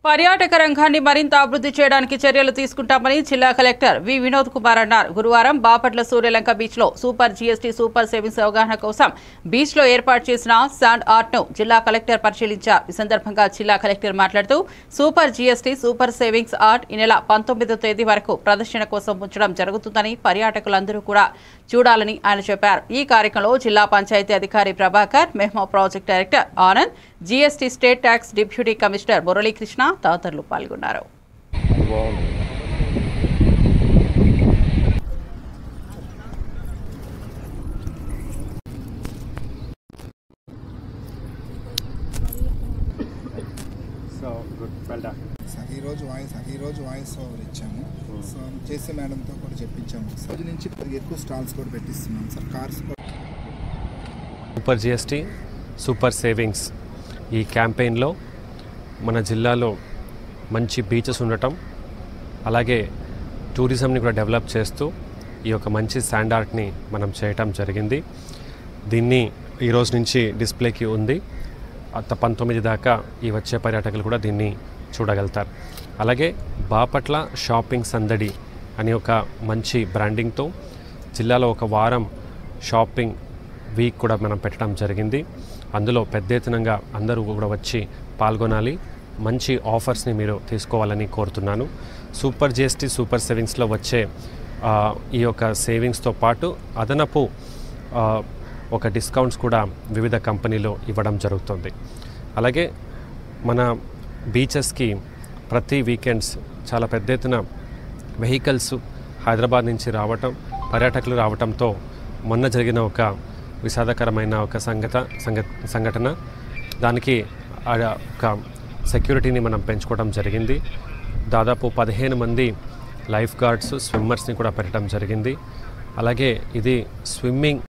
పర్యాటక రంగాన్ని మరింత అభివృద్ధి చేయడానికి చర్యలు తీసుకుంటామని జిల్లా కలెక్టర్ వి వినోద్ కుమార్ అన్నారు. గురువారం బాపట్ల సూర్యలంక బీచ్ లో సూపర్ జీఎస్టీ సూపర్ సేవింగ్స్ అవగాహన కోసం బీచ్ లో ఏర్పాటు చేసిన శాండ్ ఆర్ట్ ను జిల్లా కలెక్టర్ పరిశీలించారు. ఈ సందర్భంగా జిల్లా కలెక్టర్ మాట్లాడుతూ super GST super savings art ఈ నెల 19వ తేదీ వరకు ప్రదర్శన కోసం ఉంచడం జరుగుతుందని పర్యాటకులందరూ కూడా చూడాలని ఆయన చెప్పారు. ఈ కార్యక్రమంలో జిల్లా పంచాయతీ అధికారి ప్రభాకర్, మెహ్మా project director Anand, GST state tax deputy commissioner Muralikrishna తదితరులు పాల్గొన్నారు. ఈరోజు వాయిస్ ఓవర్ ఇచ్చాము. సో చేసే మేడంతో కూడా చెప్పించాము. రోజు నుంచి ఎక్కువ స్టాల్స్ కూడా పెట్టిస్తున్నాం sir. Cars super GST super savings ఈ క్యాంపెయిన్లో మన జిల్లాలో మంచి బీచెస్ ఉండటం, అలాగే టూరిజంని కూడా డెవలప్ చేస్తూ ఈ యొక్క మంచి శాండ్ ఆర్ట్ని మనం చేయటం జరిగింది. దీన్ని ఈరోజు నుంచి డిస్ప్లేకి ఉంది. 19 దాకా ఈ వచ్చే పర్యాటకులు కూడా దీన్ని చూడగలుగుతారు. అలాగే బాపట్ల షాపింగ్ సందడి అని ఒక మంచి బ్రాండింగ్తో జిల్లాలో ఒక వారం షాపింగ్ వీక్ కూడా మనం పెట్టడం జరిగింది. అందులో పెద్ద ఎత్తునంగా అందరూ కూడా వచ్చి పాల్గొనాలి, మంచి ఆఫర్స్ని మీరు తీసుకోవాలని కోరుతున్నాను. సూపర్ జిఎస్టీ సూపర్ సేవింగ్స్లో వచ్చే ఈ యొక్క సేవింగ్స్తో పాటు అదనపు ఒక డిస్కౌంట్స్ కూడా వివిధ కంపెనీలు ఇవ్వడం జరుగుతుంది. అలాగే మన బీచెస్కి ప్రతి వీకెండ్స్ చాలా పెద్ద ఎత్తున వెహికల్స్ హైదరాబాద్ నుంచి రావటం, పర్యాటకులు రావటంతో మొన్న జరిగిన ఒక విషాదకరమైన ఒక సంఘటన, దానికి ఒక సెక్యూరిటీని మనం పెంచుకోవడం జరిగింది. దాదాపు 15 మంది లైఫ్ గార్డ్స్, స్విమ్మర్స్ని కూడా పెట్టడం జరిగింది. అలాగే ఇది స్విమ్మింగ్